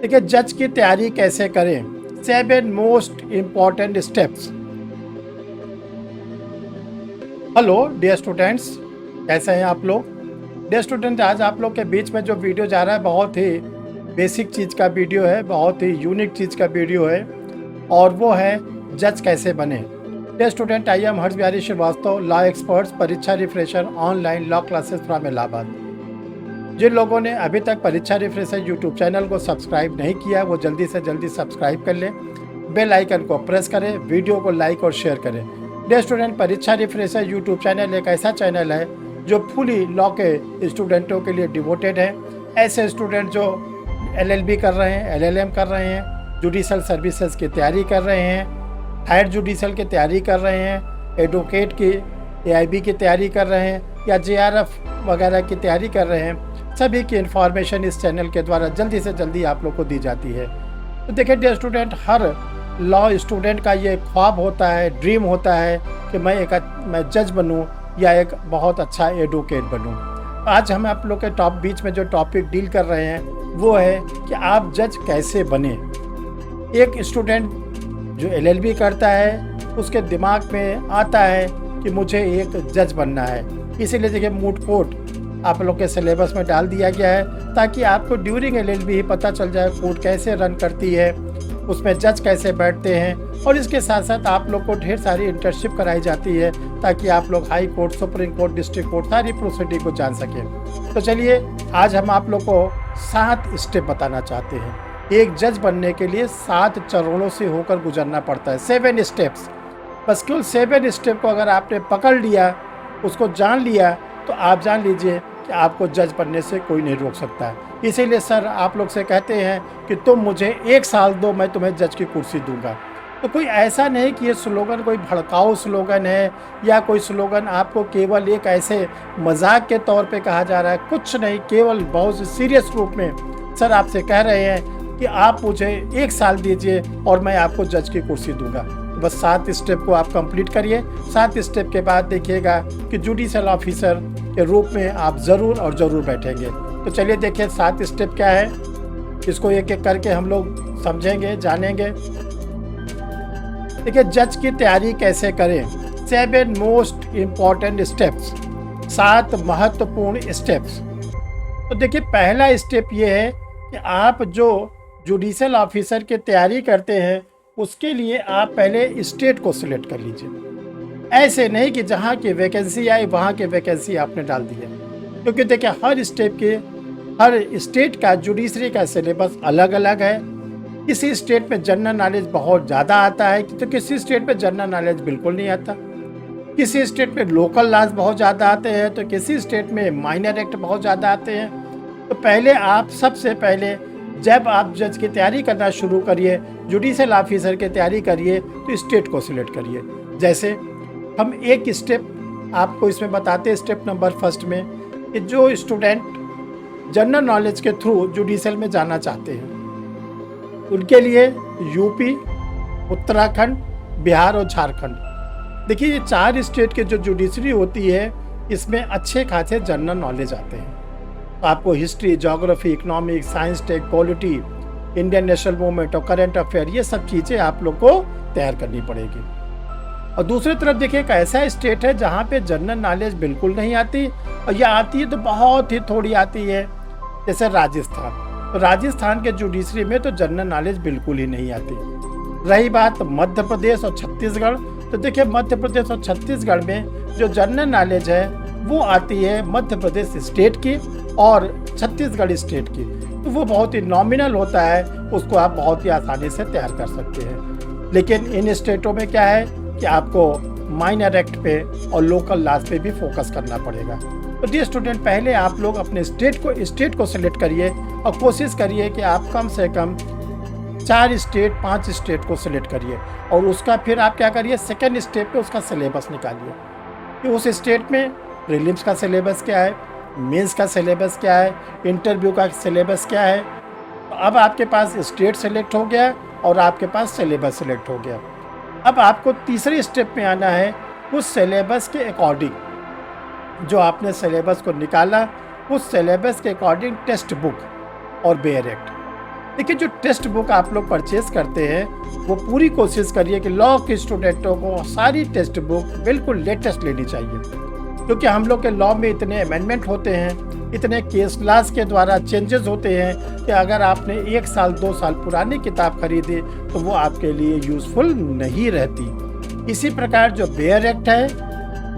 देखिए, जज की तैयारी कैसे करें, 7 most important steps. Hello dear students, कैसे हैं आप लोग। डियर स्टूडेंट, आज आप लोग के बीच में जो वीडियो जा रहा है बहुत ही बेसिक चीज़ का वीडियो है, बहुत ही यूनिक चीज़ का वीडियो है, और वो है जज कैसे बने। Dear student, I am Harsh Bihari Srivastava, law experts, Pariksha refresher, online law classes from Allahabad. जिन लोगों ने अभी तक परीक्षा रिफ्रेशर यूट्यूब चैनल को सब्सक्राइब नहीं किया वो जल्दी से जल्दी सब्सक्राइब कर लें, बेल आइकन को प्रेस करें, वीडियो को लाइक और शेयर करें। Dear student, Pariksha refresher YouTube channel एक ऐसा चैनल है जो फुली लॉ के स्टूडेंटों के लिए डिवोटेड है। ऐसे स्टूडेंट जो LLB कर रहे हैं, LLM कर रहे हैं, जुडिशल सर्विसेज की तैयारी कर रहे हैं, हायर जुडिशल की तैयारी कर रहे हैं, एडवोकेट की AIB की तैयारी कर रहे हैं, या JRF वगैरह की तैयारी कर रहे हैं, सभी की इन्फॉर्मेशन इस चैनल के द्वारा जल्दी से जल्दी आप लोग को दी जाती है। तो देखिए डियर स्टूडेंट, हर लॉ स्टूडेंट का ये ख्वाब होता है, ड्रीम होता है कि मैं जज बनूं या एक बहुत अच्छा एडवोकेट बनूं। आज हम आप लोग के बीच में जो टॉपिक डील कर रहे हैं वो है कि आप जज कैसे बने। एक स्टूडेंट जो LLB करता है उसके दिमाग में आता है कि मुझे एक जज बनना है, इसीलिए देखिए मूट कोर्ट आप लोग के सिलेबस में डाल दिया गया है ताकि आपको ड्यूरिंग LLB ही पता चल जाए कोर्ट कैसे रन करती है, उसमें जज कैसे बैठते हैं, और इसके साथ साथ आप लोग को ढेर सारी इंटर्नशिप कराई जाती है ताकि आप लोग high court, supreme court, district court सारी प्रोसीडिंग को जान सकें। तो चलिए आज हम आप लोग को 7 स्टेप बताना चाहते हैं। एक जज बनने के लिए 7 चरणों से होकर गुजरना पड़ता है, 7 स्टेप्स। बस केवल 7 स्टेप को अगर आपने पकड़ लिया, उसको जान लिया, तो आप जान लीजिए कि आपको जज बनने से कोई नहीं रोक सकता है। इसीलिए सर आप लोग से कहते हैं कि तुम मुझे 1 साल दो, मैं तुम्हें जज की कुर्सी दूंगा। तो कोई ऐसा नहीं कि ये स्लोगन कोई भड़काऊ स्लोगन है या कोई स्लोगन आपको केवल एक ऐसे मजाक के तौर पे कहा जा रहा है, कुछ नहीं। केवल बहुत सीरियस रूप में सर आपसे कह रहे हैं कि आप मुझे 1 साल दीजिए और मैं आपको जज की कुर्सी दूंगा। तो बस 7 स्टेप को आप कंप्लीट करिए। 7 स्टेप के बाद देखिएगा कि जुडिशल ऑफिसर के रूप में आप ज़रूर और ज़रूर बैठेंगे। तो चलिए देखिए 7 स्टेप क्या है, इसको एक एक करके हम लोग समझेंगे, जानेंगे। देखिए जज की तैयारी कैसे करें, 7 मोस्ट इम्पॉर्टेंट स्टेप्स, 7 महत्वपूर्ण स्टेप्स। तो देखिए पहला स्टेप ये है कि आप जो जुडिशल ऑफिसर की तैयारी करते हैं उसके लिए आप पहले स्टेट को सिलेक्ट कर लीजिए। ऐसे नहीं कि जहाँ की वैकेंसी आई वहाँ की वैकेंसी आपने डाल दिया, क्योंकि देखिए हर स्टेट का जुडिशरी का सिलेबस अलग अलग है। किसी स्टेट में जनरल नॉलेज बहुत ज़्यादा आता है तो किसी स्टेट में जनरल नॉलेज बिल्कुल नहीं आता। किसी स्टेट में लोकल लॉज बहुत ज़्यादा आते हैं तो किसी स्टेट में माइनर एक्ट बहुत ज़्यादा आते हैं। तो पहले आप सबसे पहले जब आप जज की तैयारी करना शुरू करिए, जुडिशल ऑफिसर की तैयारी करिए, तो स्टेट को सिलेक्ट करिए। जैसे हम एक स्टेप आपको इसमें बताते हैं, स्टेप नंबर 1 में, कि जो स्टूडेंट जनरल नॉलेज के थ्रू जुडिशल में जाना चाहते हैं उनके लिए यूपी, उत्तराखंड, बिहार और झारखंड। देखिए ये 4 स्टेट के जो जुडिशरी होती है इसमें अच्छे खासे जनरल नॉलेज आते हैं। तो आपको history, geography, economics, science, tech, polity, Indian national movement और करंट अफेयर, ये सब चीज़ें आप लोग को तैयार करनी पड़ेगी। और दूसरी तरफ देखिए एक ऐसा स्टेट है जहाँ पे जनरल नॉलेज बिल्कुल नहीं आती, और यह आती है तो बहुत ही थोड़ी आती है, जैसे राजस्थान। तो राजस्थान के जुडिशरी में तो जनरल नॉलेज बिल्कुल ही नहीं आती। रही बात मध्य प्रदेश और छत्तीसगढ़, तो देखिए मध्य प्रदेश और छत्तीसगढ़ में जो जनरल नॉलेज है वो आती है मध्य प्रदेश स्टेट की और छत्तीसगढ़ स्टेट की। तो वो बहुत ही नॉमिनल होता है, उसको आप बहुत ही आसानी से तैयार कर सकते हैं। लेकिन इन स्टेटों में क्या है कि आपको माइनर एक्ट पे और लोकल लॉज पे भी फोकस करना पड़ेगा। तो डियर स्टूडेंट, पहले आप लोग अपने स्टेट को सिलेक्ट करिए और कोशिश करिए कि आप कम से कम 4 स्टेट 5 स्टेट को सिलेक्ट करिए, और उसका फिर आप क्या करिए, सेकेंड स्टेप पे उसका सिलेबस निकालिए कि उस स्टेट में प्रीलिम्स का सिलेबस क्या है, मेंस का सिलेबस क्या है, इंटरव्यू का सिलेबस क्या है। तो अब आपके पास स्टेट सेलेक्ट हो गया और आपके पास सिलेबस सेलेक्ट हो गया। अब आपको तीसरे स्टेप में आना है, उस सिलेबस के अकॉर्डिंग जो आपने सिलेबस को निकाला उस सिलेबस के अकॉर्डिंग टेक्स्ट बुक और बेयर एक्ट देखिए, जो टेक्स्ट बुक आप लोग परचेज करते हैं वो पूरी कोशिश करिए कि लॉ के स्टूडेंटों को सारी टेक्स्ट बुक बिल्कुल लेटेस्ट लेनी चाहिए, क्योंकि हम लोग के लॉ में इतने अमेंडमेंट होते हैं, इतने केस लॉज के द्वारा चेंजेस होते हैं कि अगर आपने 1 साल 2 साल पुरानी किताब खरीदी तो वो आपके लिए यूज़फुल नहीं रहती। इसी प्रकार जो बेयर एक्ट है,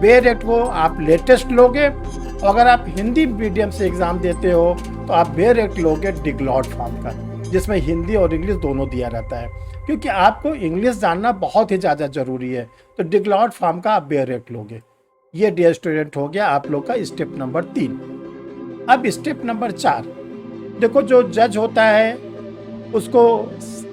बेयर एक्ट को आप लेटेस्ट लोगे, और अगर आप हिंदी मीडियम से एग्ज़ाम देते हो तो आप बेयर एक्ट लोगे डिग्लॉट फॉर्म का, जिसमें हिंदी और इंग्लिश दोनों दिया रहता है, क्योंकि आपको इंग्लिश जानना बहुत ही ज़्यादा ज़रूरी है। तो डिग्लॉट फॉर्म का आप बेयर एक्ट लोगे। ये डियर स्टूडेंट हो गया आप लोग का स्टेप नंबर 3। अब स्टेप नंबर 4, देखो जो जज होता है उसको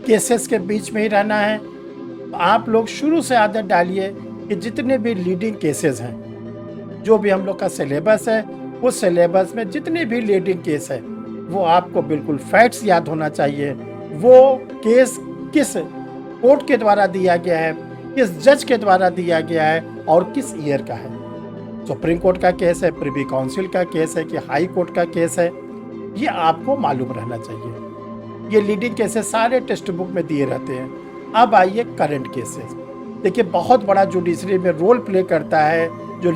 केसेस के बीच में ही रहना है। तो आप लोग शुरू से आदत डालिए कि जितने भी लीडिंग केसेस हैं, जो भी हम लोग का सिलेबस है, उस सिलेबस में जितने भी लीडिंग केस है वो आपको बिल्कुल फैक्ट्स याद होना चाहिए। वो केस किस कोर्ट के द्वारा दिया गया है, किस जज के द्वारा दिया गया है और किस ईयर का है। सुप्रीम कोर्ट का केस है, प्रिवी काउंसिल का केस है कि हाई कोर्ट का केस है, ये आपको मालूम रहना चाहिए। ये लीडिंग केसेस सारे टेक्स्ट बुक में दिए रहते हैं। अब आइए करंट केसेस। देखिए, बहुत बड़ा जुडिशरी में रोल प्ले करता है जो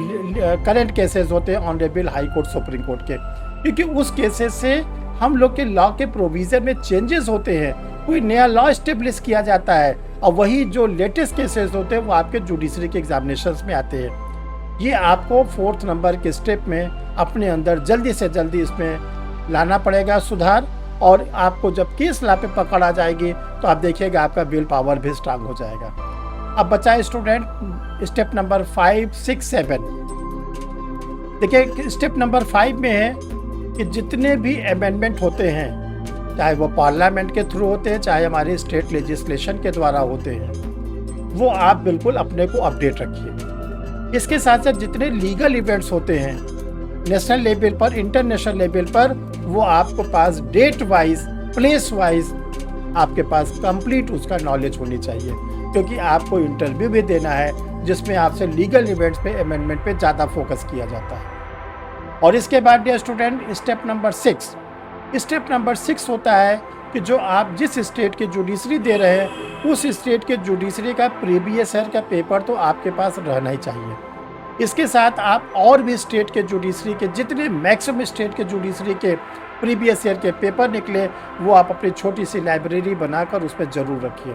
करंट केसेस होते हैं honourable high court, supreme court के, क्योंकि उस केसेस से हम लोग के लॉ के प्रोविजन में चेंजेस होते हैं, कोई नया लॉ स्टेब्लिश किया जाता है, और वही जो लेटेस्ट केसेस होते हैं वो आपके जुडिशरी के एग्जामिनेशंस में आते हैं। ये आपको 4th नंबर के स्टेप में अपने अंदर जल्दी से जल्दी इसमें लाना पड़ेगा सुधार, और आपको जब केस लॉ पे पकड़ आ जाएगी तो आप देखिएगा आपका विल पावर भी स्ट्रांग हो जाएगा। अब बचा स्टूडेंट स्टेप नंबर 5, 6, 7। देखिए, स्टेप नंबर 5 में है कि जितने भी अमेंडमेंट होते हैं, चाहे वो पार्लियामेंट के थ्रू होते हैं, चाहे हमारे स्टेट लेजिस्लेशन के द्वारा होते हैं, वो आप बिल्कुल अपने को अपडेट रखिए। इसके साथ साथ जितने लीगल इवेंट्स होते हैं नेशनल लेवल पर, इंटरनेशनल लेवल पर, वो आपको पास डेट वाइज, प्लेस वाइज आपके पास कंप्लीट उसका नॉलेज होनी चाहिए, क्योंकि आपको इंटरव्यू भी देना है जिसमें आपसे लीगल इवेंट्स पे, अमेंडमेंट पे ज़्यादा फोकस किया जाता है। और इसके बाद dear student step number 6, step number 6 होता है कि जो आप जिस स्टेट के जुडिशरी दे रहे हैं उस स्टेट के जुडिशरी का प्रीवियस ईयर का पेपर तो आपके पास रहना ही चाहिए। इसके साथ आप और भी स्टेट के जुडिशरी के जितने मैक्सिमम स्टेट के जुडिशरी के प्रीवियस ईयर के पेपर निकले वो आप अपनी छोटी सी लाइब्रेरी बनाकर उस पर ज़रूर रखिए।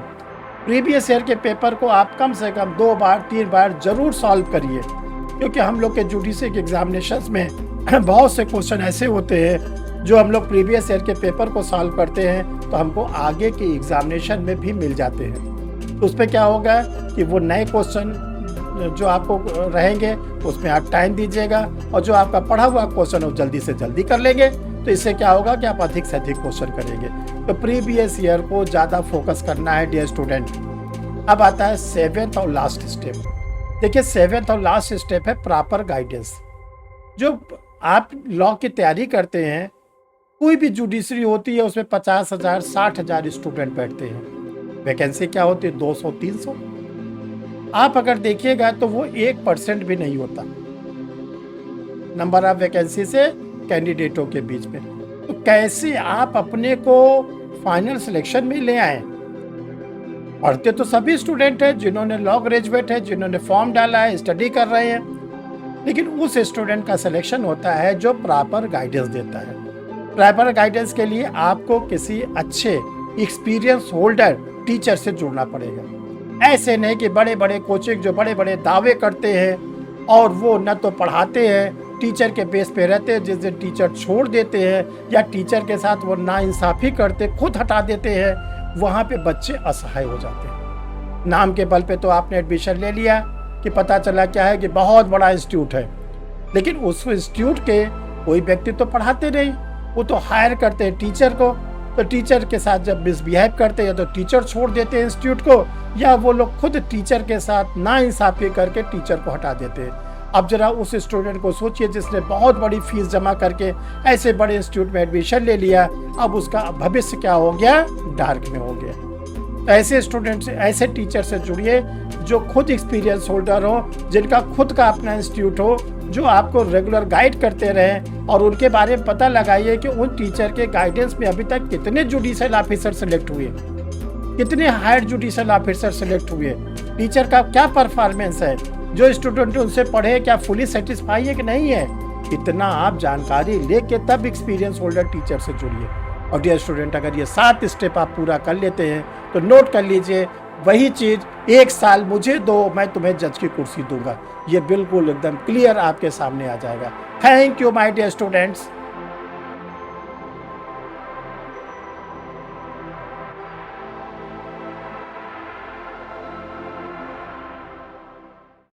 प्रीवियस ईयर के पेपर को आप कम से कम 2 बार 3 बार ज़रूर सॉल्व करिए, क्योंकि हम लोग के जुडिशरी के एग्जामिनेशंस में बहुत से क्वेश्चन ऐसे होते हैं जो हम लोग प्रीवियस ईयर के पेपर को सॉल्व करते हैं तो हमको आगे के एग्जामिनेशन में भी मिल जाते हैं। तो उस पर क्या होगा कि वो नए क्वेश्चन जो आपको रहेंगे उसमें आप टाइम दीजिएगा, और जो आपका पढ़ा हुआ क्वेश्चन हो जल्दी से जल्दी कर लेंगे। तो इससे क्या होगा कि आप अधिक से अधिक क्वेश्चन करेंगे। तो प्रीवियस ईयर को ज़्यादा फोकस करना है डियर स्टूडेंट। अब आता है 7th और लास्ट स्टेप। देखिए, 7th और लास्ट स्टेप है प्रॉपर गाइडेंस। जो आप लॉ की तैयारी करते हैं, कोई भी जुडिशरी होती है उसमें 50,000 60,000 स्टूडेंट बैठते हैं। वैकेंसी क्या होती है 200 300। आप अगर देखिएगा तो वो 1% भी नहीं होता नंबर ऑफ वैकेंसी से कैंडिडेटों के बीच में। तो कैसे आप अपने को फाइनल सिलेक्शन में ले आए? पढ़ते तो सभी स्टूडेंट हैं, जिन्होंने लॉ ग्रेजुएट है, जिन्होंने फॉर्म डाला है, स्टडी कर रहे हैं, लेकिन उस स्टूडेंट का सिलेक्शन होता है जो प्रॉपर गाइडेंस देता है। प्रॉपर गाइडेंस के लिए आपको किसी अच्छे एक्सपीरियंस होल्डर टीचर से जुड़ना पड़ेगा। ऐसे नहीं कि बड़े बड़े कोचिंग जो बड़े बड़े दावे करते हैं और वो न तो पढ़ाते हैं, टीचर के बेस पे रहते हैं, जिस दिन टीचर छोड़ देते हैं या टीचर के साथ वो नाइंसाफ़ी करते, खुद हटा देते हैं, वहाँ पे बच्चे असहाय हो जाते हैं। नाम के बल पे तो आपने एडमिशन ले लिया कि पता चला क्या है कि बहुत बड़ा इंस्टीट्यूट है, लेकिन उस इंस्टीट्यूट के कोई व्यक्ति तो पढ़ाते नहीं, वो तो हायर करते हैं टीचर को। तो टीचर के साथ जब मिसबिहेव करते हैं तो टीचर छोड़ देते हैं इंस्टीट्यूट को, या वो लोग खुद टीचर के साथ नाइंसाफ़ी करके टीचर को हटा देते हैं। अब जरा उस स्टूडेंट को सोचिए जिसने बहुत बड़ी फीस जमा करके ऐसे बड़े इंस्टीट्यूट में एडमिशन ले लिया, अब उसका भविष्य क्या हो गया? डार्क में हो गया। तो ऐसे स्टूडेंट से, ऐसे टीचर से जुड़िए जो खुद एक्सपीरियंस होल्डर हो, जिनका खुद का अपना इंस्टीट्यूट हो, जो आपको रेगुलर गाइड करते रहें और उनके बारे में पता लगाइए कि उन टीचर के गाइडेंस में अभी तक कितने जुडिशियल ऑफिसर सेलेक्ट हुए, कितने हायर जुडिशियल ऑफिसर सेलेक्ट हुए, टीचर का क्या परफॉर्मेंस है, जो स्टूडेंट उनसे पढ़े क्या फुली सेटिस्फाई है कि नहीं है। इतना आप जानकारी लेके तब एक्सपीरियंस होल्डर टीचर से जुड़िए। और डियर स्टूडेंट, अगर ये 7 स्टेप आप पूरा कर लेते हैं तो नोट कर लीजिए, वही चीज़ 1 साल मुझे दो, मैं तुम्हें जज की कुर्सी दूंगा। ये बिल्कुल एकदम क्लियर आपके सामने आ जाएगा। Thank you my dear students.